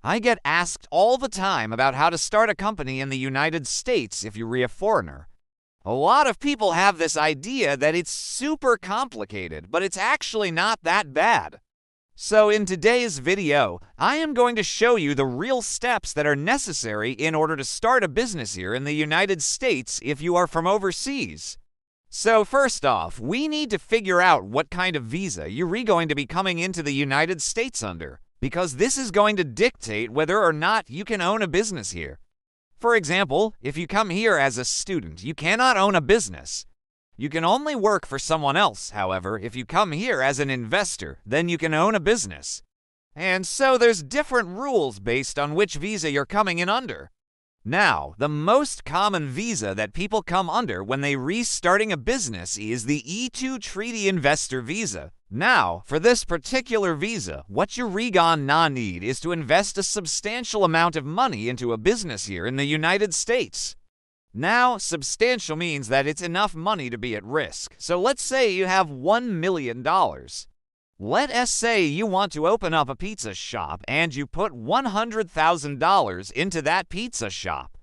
I get asked all the time about how to start a company in the United States if you're a foreigner. A lot of people have this idea that it's super complicated, but it's actually not that bad. So in today's video, I am going to show you the real steps that are necessary in order to start a business here in the United States if you are from overseas. So first off, we need to figure out what kind of visa you're going to be coming into the United States under, because this is going to dictate whether or not you can own a business here. For example, if you come here as a student, you cannot own a business. You can only work for someone else, however. If you come here as an investor, then you can own a business. And so there's different rules based on which visa you're coming in under. Now, the most common visa that people come under when they restarting a business is the E2 Treaty Investor Visa. Now, for this particular visa, what you need is to invest a substantial amount of money into a business here in the United States. Now, substantial means that it's enough money to be at risk. So let's say you have $1 million. Let us say you want to open up a pizza shop and you put $100,000 into that pizza shop.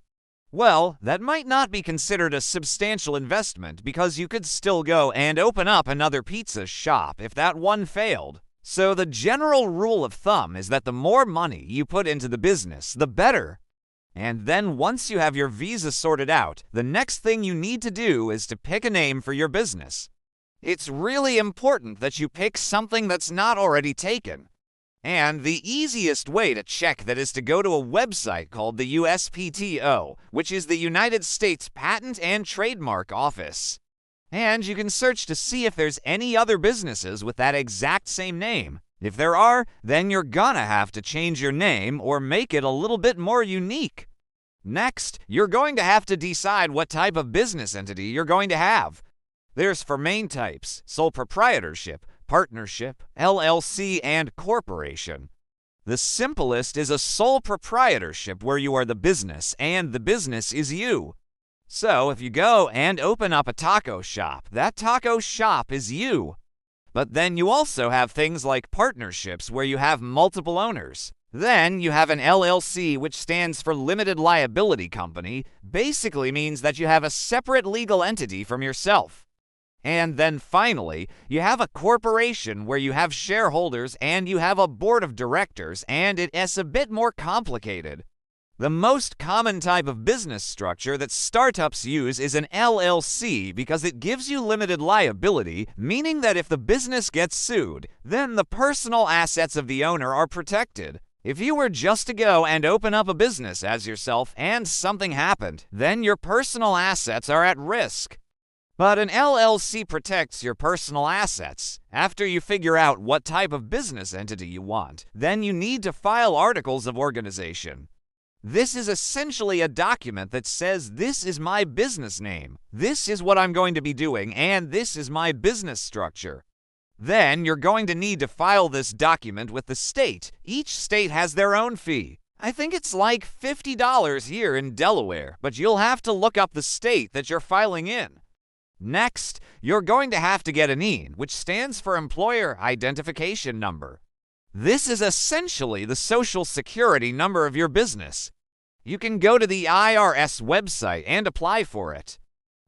Well, that might not be considered a substantial investment because you could still go and open up another pizza shop if that one failed. So the general rule of thumb is that the more money you put into the business, the better. And then once you have your visa sorted out, the next thing you need to do is to pick a name for your business. It's really important that you pick something that's not already taken. And the easiest way to check that is to go to a website called the USPTO, which is the United States Patent and Trademark Office. And you can search to see if there's any other businesses with that exact same name. If there are, then you're gonna have to change your name or make it a little bit more unique. Next, you're going to have to decide what type of business entity you're going to have. There's four main types: sole proprietorship, partnership, LLC, and corporation. The simplest is a sole proprietorship where you are the business and the business is you. So if you go and open up a taco shop, that taco shop is you. But then you also have things like partnerships where you have multiple owners. Then you have an LLC, which stands for Limited Liability Company, basically means that you have a separate legal entity from yourself. And then finally, you have a corporation where you have shareholders and you have a board of directors, and it is a bit more complicated. The most common type of business structure that startups use is an LLC because it gives you limited liability, meaning that if the business gets sued, then the personal assets of the owner are protected. If you were just to go and open up a business as yourself and something happened, then your personal assets are at risk. But an LLC protects your personal assets. After you figure out what type of business entity you want, then you need to file articles of organization. This is essentially a document that says, this is my business name, this is what I'm going to be doing, and this is my business structure. Then you're going to need to file this document with the state. Each state has their own fee. I think it's like $50 here in Delaware, but you'll have to look up the state that you're filing in. Next, you're going to have to get an EIN, which stands for Employer Identification Number. This is essentially the social security number of your business. You can go to the IRS website and apply for it.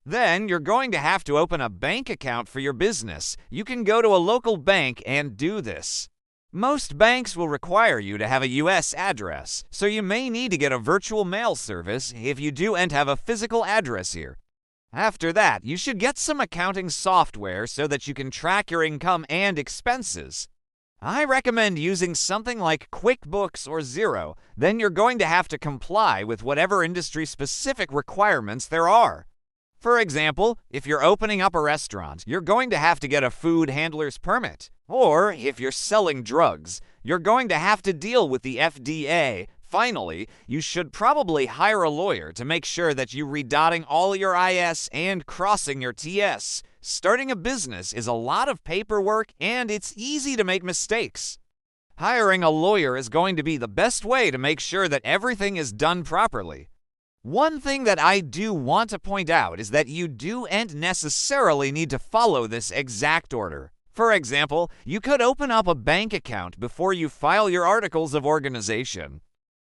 Then you're going to have to open a bank account for your business. You can go to a local bank and do this. Most banks will require you to have a U.S. address, so you may need to get a virtual mail service if you do and have a physical address here. After that, you should get some accounting software so that you can track your income and expenses. I recommend using something like QuickBooks or Xero. Then you're going to have to comply with whatever industry-specific requirements there are. For example, if you're opening up a restaurant, you're going to have to get a food handler's permit. Or if you're selling drugs, you're going to have to deal with the FDA. Finally, you should probably hire a lawyer to make sure that you're redotting all your I's and crossing your T's. Starting a business is a lot of paperwork and it's easy to make mistakes. Hiring a lawyer is going to be the best way to make sure that everything is done properly. One thing that I do want to point out is that you don't necessarily need to follow this exact order. For example, you could open up a bank account before you file your articles of organization.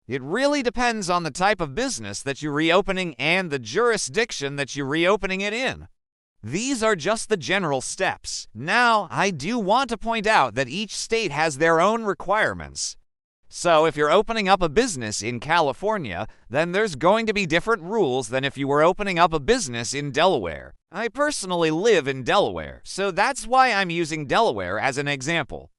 It really depends on the type of business that you're reopening and the jurisdiction that you're reopening it in. These are just the general steps. Now, I do want to point out that each state has their own requirements. So if you're opening up a business in California, then there's going to be different rules than if you were opening up a business in Delaware. I personally live in Delaware, so that's why I'm using Delaware as an example.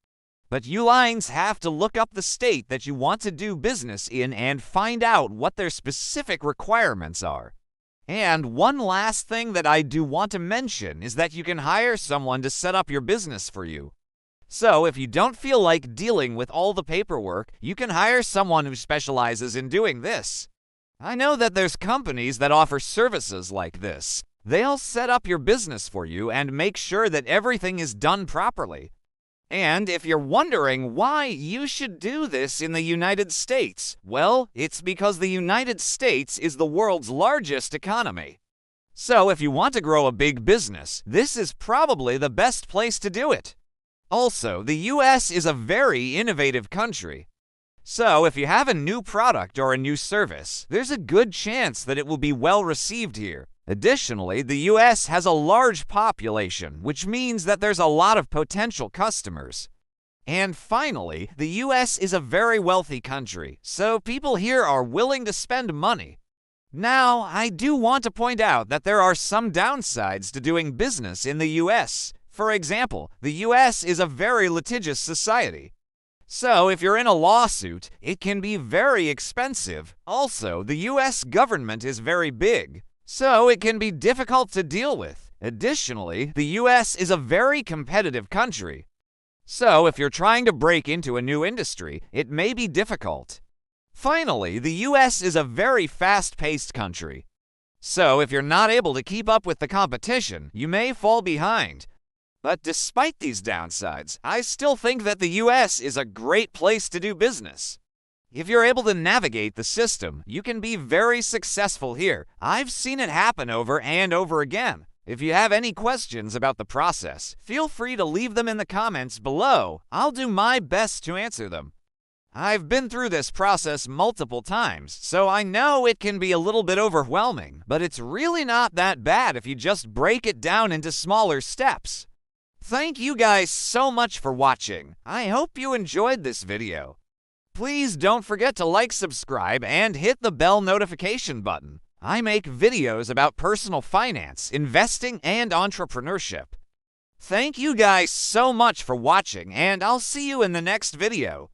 But you lines have to look up the state that you want to do business in and find out what their specific requirements are. And one last thing that I do want to mention is that you can hire someone to set up your business for you. So if you don't feel like dealing with all the paperwork, you can hire someone who specializes in doing this. I know that there's companies that offer services like this. They'll set up your business for you and make sure that everything is done properly. And if you're wondering why you should do this in the United States, well, it's because the United States is the world's largest economy. So if you want to grow a big business, this is probably the best place to do it. Also, the US is a very innovative country. So if you have a new product or a new service, there's a good chance that it will be well received here. Additionally, the US has a large population, which means that there's a lot of potential customers. And finally, the US is a very wealthy country, so people here are willing to spend money. Now, I do want to point out that there are some downsides to doing business in the US. For example, the US is a very litigious society. So if you're in a lawsuit, it can be very expensive. Also, the US government is very big, so it can be difficult to deal with. Additionally, the US is a very competitive country. So if you're trying to break into a new industry, it may be difficult. Finally, the US is a very fast-paced country. So if you're not able to keep up with the competition, you may fall behind. But despite these downsides, I still think that the US is a great place to do business. If you're able to navigate the system, you can be very successful here. I've seen it happen over and over again. If you have any questions about the process, feel free to leave them in the comments below. I'll do my best to answer them. I've been through this process multiple times, so I know it can be a little bit overwhelming, but it's really not that bad if you just break it down into smaller steps. Thank you guys so much for watching. I hope you enjoyed this video. Please don't forget to like, subscribe, and hit the bell notification button. I make videos about personal finance, investing, and entrepreneurship. Thank you guys so much for watching, and I'll see you in the next video.